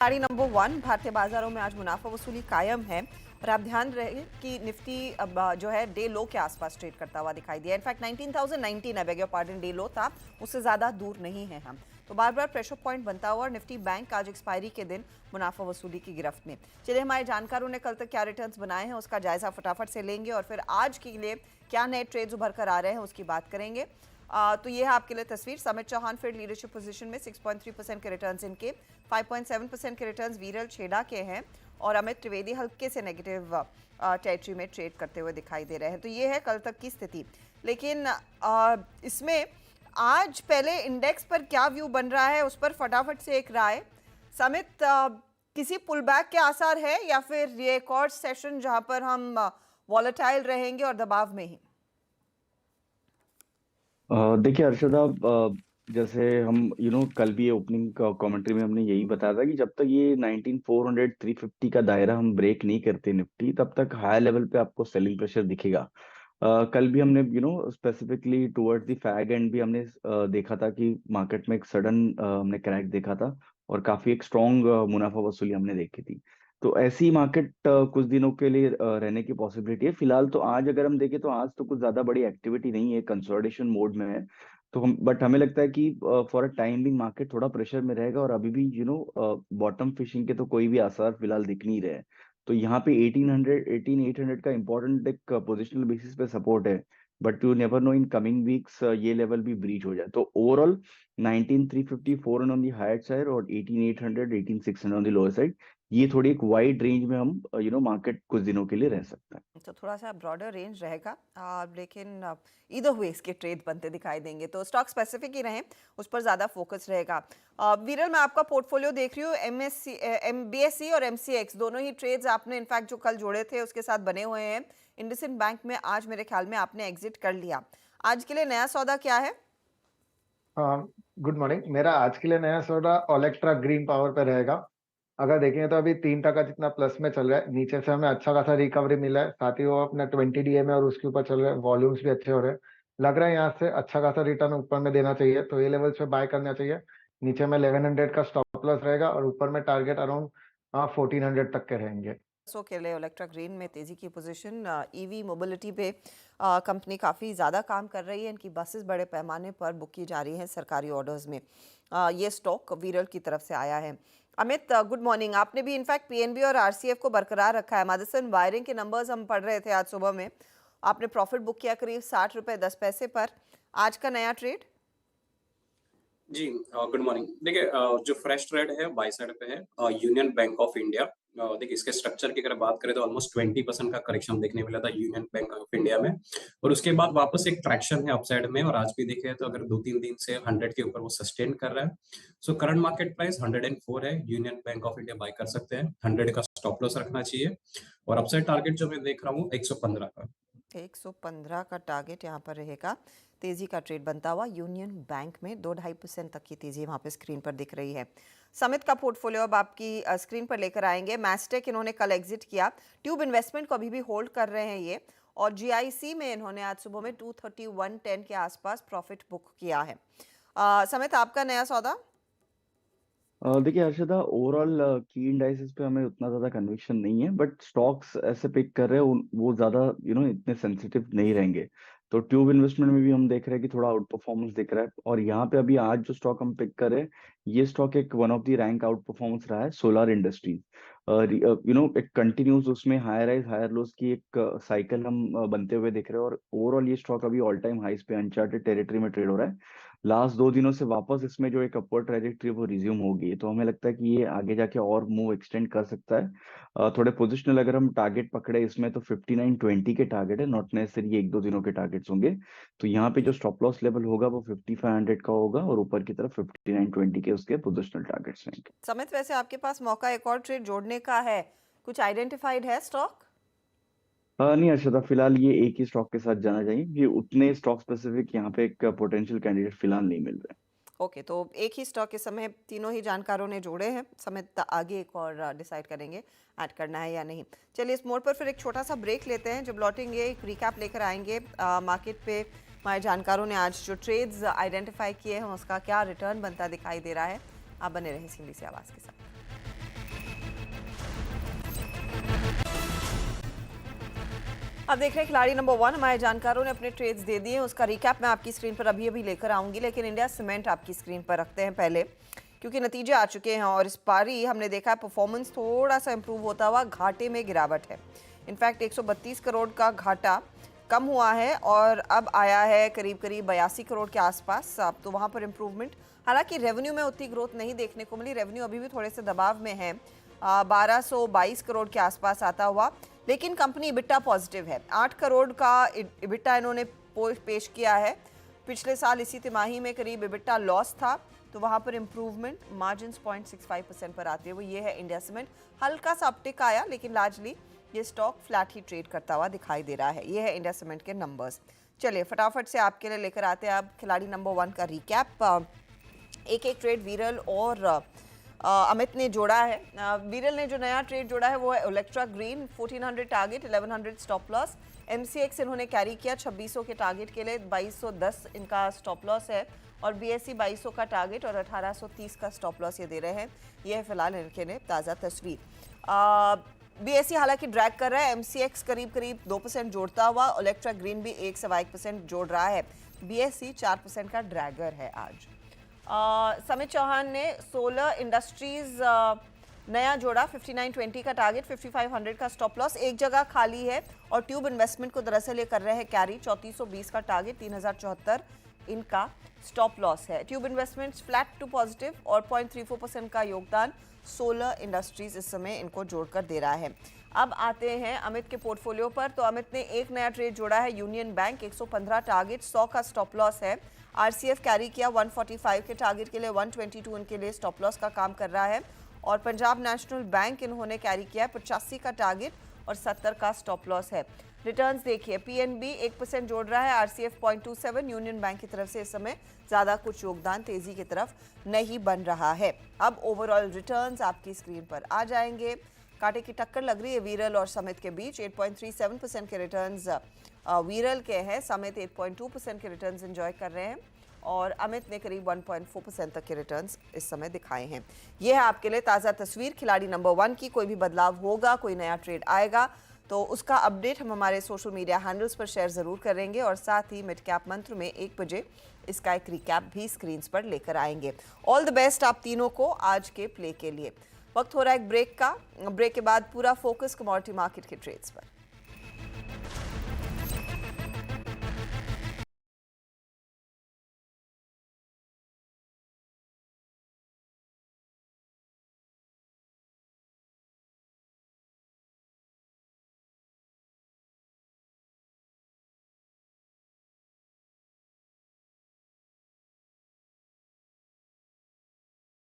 Sari number 1 भारतीय बाजारों में आज मुनाफा वसूली कायम है और आप ध्यान रहे कि निफ्टी अब जो है डे लो के आसपास ट्रेड करता हुआ दिखाई दिया। In fact 19,019 I beg your pardon day लो था, उससे ज़्यादा दूर नहीं है हम। तो बार बार प्रेशर पॉइंट बनता हुआ और निफ्टी बैंक आज एक्सपायरी के दिन मुनाफा वसूली की गिरफ्त में। चलिए, हमारे जानकारों ने कल तक क्या रिटर्न्स बनाए हैं उसका जायजा फटाफट से लेंगे और फिर आज के लिए क्या नए ट्रेड्स उभर कर आ रहे हैं उसकी बात करेंगे। तो ये है आपके लिए तस्वीर। समित चौहान फिर लीडरशिप पोजीशन में 6.3% के रिटर्न्स इनके, 5.7% के रिटर्न्स वीरल छेड़ा के हैं और अमित त्रिवेदी हल्के से नेगेटिव टेरिटरी में ट्रेड करते हुए दिखाई दे रहे हैं। तो ये है कल तक की स्थिति। लेकिन इसमें आज पहले इंडेक्स पर क्या व्यू बन रहा है उस पर फटाफट से एक राय। समित, किसी पुल बैक के आसार है या फिर ये एक और सेशन जहां पर हम वॉलेटाइल रहेंगे और दबाव में ही? देखिए अर्शदा, जैसे हम कल भी ये ओपनिंग कमेंट्री में हमने यही बताया था कि जब तक ये 19400 350 का दायरा हम ब्रेक नहीं करते निफ्टी, तब तक हाई लेवल पे आपको सेलिंग प्रेशर दिखेगा। कल भी हमने specifically towards the fag and भी हमने देखा था कि मार्केट में एक सडन हमने क्रैक देखा था और काफी एक स्ट्रॉन्ग मुनाफा वसूली हमने देखी थी। तो ऐसी मार्केट कुछ दिनों के लिए रहने की पॉसिबिलिटी है। फिलहाल तो आज अगर हम देखें तो आज तो कुछ ज्यादा बड़ी एक्टिविटी नहीं है, कंसोलिडेशन मोड में है। तो हम बट हमें लगता है कि for a time being market थोड़ा प्रेशर में रहेगा और अभी भी बॉटम फिशिंग के तो कोई भी आसार फिलहाल दिख नहीं रहे हैं। तो यहाँ पे 1800 18800 का इंपॉर्टेंट एक पोजिशनल बेसिस पे सपोर्ट है। But you never know in coming weeks ये लेवल भी ब्रीच हो जाए। तो overall 19354 on the higher side और 18800 18600 ऑन दी लोअर साइड, ये थोड़ी एक वाइड रेंज में हम मार्केट कुछ दिनों के लिए रह सकता है। तो थोड़ा सा ब्रॉडर रेंज रहेगा, लेकिन इधर हुए इसके ट्रेड बनते दिखाई देंगे। तो स्टॉक स्पेसिफिक ही रहें, उस पर ज़्यादा फोकस रहेगा। विरल, मैं आपका पोर्टफोलियो देख रही हूँ। एमएससी बीएससी और एमसीएक्स दोनों ही ट्रेड्स आपने इनफैक्ट जो कल जोड़े थे उसके साथ बने हुए हैं। इंडसइंड बैंक में आज मेरे ख्याल में आपने एग्जिट कर लिया। आज के लिए नया सौदा क्या है? हाँ, गुड मॉर्निंग। मेरा आज के लिए नया सौदा ओलेक्ट्रा ग्रीन पावर पे रहेगा। अगर देखें तो अभी 3% जितना प्लस में चल रहा है। नीचे से हमें अच्छा खासा रिकवरी मिला है, साथ ही वो अपना 20 डीए में और उसके ऊपर चल रहा है। वॉल्यूम्स भी अच्छे हो रहे हैं। लग रहा है यहाँ से अच्छा खासा रिटर्न ऊपर में देना चाहिए, तो ये लेवल्स पे बाय करना चाहिए। नीचे में 1100 का स्टॉप लॉस रहेगा और ऊपर में टारगेट अराउंड 1400 तक के रहेंगे। सो के लिए इलेक्ट्रा ग्रीन में तेजी की पोजीशन। ईवी मोबिलिटी पे कंपनी काफ़ी ज़्यादा काम कर रही है। इनकी बसेस बड़े पैमाने पर बुक की जा रही हैं सरकारी ऑर्डर्स में। ये स्टॉक वीरल की तरफ से आया है। Amit, good morning. आपने भी इनफैक्ट पीएनबी और आरसीएफ को बरकरार रखा है। मदरसन वायरिंग के नंबर्स हम पढ़ रहे थे आज सुबह में। आपने प्रॉफिट बुक किया करीब 60 रुपये 10 पैसे पर। आज का नया ट्रेड? जी, गुड मॉर्निंग। देखिए, जो फ्रेश ट्रेड है बाय साइड पे है यूनियन बैंक ऑफ इंडिया। देखिए, इसके स्ट्रक्चर की अगर बात करें तो ऑलमोस्ट 20% का करेक्शन देखने मिला था यूनियन बैंक ऑफ इंडिया में, और उसके बाद वापस एक ट्रैक्शन है अपसाइड में। और आज भी देखें तो अगर 2-3 दिन से 100 के ऊपर वो सस्टेन कर रहा है। सो करंट मार्केट प्राइस 104 है। Union bank of India by कर सकते हैं। 100 का स्टॉप लॉस रखना चाहिए और अपसाइड टारगेट जो मैं देख रहा हूँ 115 का। 115 का टारगेट यहाँ पर रहेगा। तेजी का ट्रेड बनता हुआ यूनियन बैंक में 2-2.5% तक की तेजी वहाँ पे स्क्रीन पर दिख रही है। समित का पोर्टफोलियो अब आपकी स्क्रीन पर लेकर आएंगे। मैस्टेक इन्होंने कल एग्जिट किया। ट्यूब इन्वेस्टमेंट को अभी भी होल्ड कर रहे हैं ये, और जीआईसी में इन्होंने आज सुबह में 231.10 के आसपास प्रॉफिट बुक किया है। समित, आपका नया सौदा? देखिए हर्षदा, ओवरऑल की इंडाइसेस पे हमें उतना ज्यादा कन्विक्शन नहीं है, बट स्टॉक्स ऐसे पिक कर रहे हैं वो ज्यादा इतने सेंसिटिव नहीं रहेंगे। तो ट्यूब इन्वेस्टमेंट में भी हम देख रहे हैं कि थोड़ा आउट परफॉर्मेंस दिख रहा है। और यहाँ पे अभी आज जो स्टॉक हम पिक कर रहे हैं, ये स्टॉक एक one of the rank out performance रहा है, सोलार इंडस्ट्रीज। एक कंटिन्यूस उसमें हायर राइज हायर लोस की एक साइकिल हम बनते हुए देख रहे हैं। और ओवरऑल ये स्टॉक अभी ऑल टाइम हाइस पे अनचार्टेड टेरिटरी में ट्रेड हो रहा है। लास्ट 2 दिनों से वापस इसमें जो एक अपवर्ड ट्रेजेक्टरी वो रिज्यूम होगी, तो हमें लगता है कि ये आगे जाके और मूव एक्सटेंड कर सकता है। थोड़े पोजिशनल अगर हम टारगेट पकड़े इसमें तो 5920 के टारगेट है, नॉट नेसेसरी 1-2 दिनों के टारगेट्स होंगे। तो यहाँ पे जो स्टॉप लॉस लेवल होगा वो 5500 का होगा और ऊपर की तरफ 5920 के उसके पोजिशनल टारगेट्स रहेंगे। समित, वैसे आपके पास मौका एक और ट्रेड जोड़ने का है, कुछ आइडेंटिफाइड है स्टॉक? नहीं अर्षदा, फिलहाल ये एक ही स्टॉक के साथ जाना चाहिए। ये उतने स्टॉक स्पेसिफिक यहाँ पे एक पोटेंशियल कैंडिडेट फिलहाल नहीं मिल रहे। ओके, तो एक ही स्टॉक इस समय तीनों ही जानकारों ने जोड़े हैं। समित आगे एक और डिसाइड करेंगे ऐड करना है या नहीं। चलिए, इस मोड पर फिर एक छोटा सा ब्रेक लेते हैं। जब लौटेंगे एक रिकैप लेकर आएंगे मार्केट पे हमारे जानकारों ने आज जो ट्रेड्स आइडेंटिफाई किए हैं उसका क्या रिटर्न बनता दिखाई दे रहा है। आप बने रहे सीधी सी आवाज़ के साथ। अब देख रहे हैं खिलाड़ी नंबर 1 हमारे जानकारों ने अपने ट्रेड्स दे दिए हैं, उसका रिकैप मैं आपकी स्क्रीन पर अभी अभी लेकर आऊंगी, लेकिन इंडिया सीमेंट आपकी स्क्रीन पर रखते हैं पहले, क्योंकि नतीजे आ चुके हैं और इस पारी हमने देखा है परफॉर्मेंस थोड़ा सा इंप्रूव होता हुआ घाटे में गिरावट है। इनफैक्ट 132 करोड़ का घाटा कम हुआ है और अब आया है करीब करीब 82 करोड़ के आसपास। अब तो वहाँ पर इम्प्रूवमेंट, हालांकि रेवेन्यू में उतनी ग्रोथ नहीं देखने को मिली, रेवेन्यू अभी भी थोड़े से दबाव में है, 1222 करोड़ के आसपास आता हुआ, लेकिन कंपनी इबिट्टा पॉजिटिव है। 8 करोड़ का इबिट्टा इन्होंने पेश किया है। पिछले साल इसी तिमाही में करीब इबिट्टा लॉस था, तो वहाँ पर इम्प्रूवमेंट, मार्जिन 0.65% पर आते हुए ये है इंडिया सीमेंट। हल्का सा अपटिक आया, लेकिन लार्जली ये स्टॉक फ्लैट ही ट्रेड करता हुआ दिखाई दे रहा है। ये है इंडिया सीमेंट के नंबर्स। चलिए फटाफट से आपके लिए लेकर आते हैं अब खिलाड़ी नंबर 1 का रिकैप। एक एक ट्रेड वीरल और अमित ने जोड़ा है। वीरल ने जो नया ट्रेड जोड़ा है वो है Olectra green, 1400 target, 1100 stop loss. MCX इन्होंने कैरी किया 2600 के टारगेट के लिए, 2210 इनका स्टॉप लॉस है, और BSE 2200 का टारगेट और 1830 का स्टॉप लॉस ये दे रहे हैं। ये है फिलहाल इनके ने ताज़ा तस्वीर। BSE हालांकि ड्रैग कर रहा है, MCX करीब करीब 2% जोड़ता हुआ, ओलेक्ट्रा ग्रीन भी 1.1% जोड़ रहा है, BSE 4% का ड्रैगर है आज। समित चौहान ने सोलर इंडस्ट्रीज नया जोड़ा, 5920 का टारगेट, 5500 का स्टॉप लॉस, एक जगह खाली है, और ट्यूब इन्वेस्टमेंट को दरअसल ये कर रहे हैं कैरी, 3420 का टारगेट, 3074 इनका स्टॉप लॉस है। Tube Investments flat to positive और 0.34% का योगदान सोलर इंडस्ट्रीज इस समय इनको जोड़कर दे रहा है। अब आते हैं अमित के पोर्टफोलियो पर, तो अमित ने एक नया ट्रेड जोड़ा है, यूनियन बैंक, 115 टारगेट, 100 का स्टॉप लॉस है। RCF कैरी किया 145 के टारगेट के लिए, 122 इनके लिए स्टॉप लॉस का काम कर रहा है, और पंजाब नेशनल बैंक इन्होंने कैरी किया है 85 का टारगेट और 70 का स्टॉप लॉस है। रिटर्न्स देखिए, PNB 1% जोड़ रहा है, RCF 0.27, यूनियन बैंक की तरफ से इस समय ज़्यादा कुछ योगदान तेज़ी की तरफ नहीं बन रहा है। अब ओवरऑल रिटर्न्स आपकी स्क्रीन पर आ जाएंगे। कांटे की टक्कर लग रही है वीरल और समित के बीच, 8.37% के रिटर्न्स वीरल के हैं, समित 8.2% के रिटर्न्स एंजॉय कर रहे हैं, और अमित ने करीब 1.4% तक के रिटर्न्स इस समय दिखाए हैं। यह है आपके लिए ताज़ा तस्वीर खिलाड़ी नंबर 1 की। कोई भी बदलाव होगा, कोई नया ट्रेड आएगा, तो उसका अपडेट हम हमारे सोशल मीडिया हैंडल्स पर शेयर ज़रूर करेंगे, और साथ ही मिड कैप मंत्र में 1 बजे इसका एक रिकैप भी स्क्रीन्स पर लेकर आएंगे। ऑल द बेस्ट आप तीनों को आज के प्ले के लिए। वक्त हो रहा है एक ब्रेक का, ब्रेक के बाद पूरा फोकस कमोडिटी मार्केट के ट्रेड्स पर।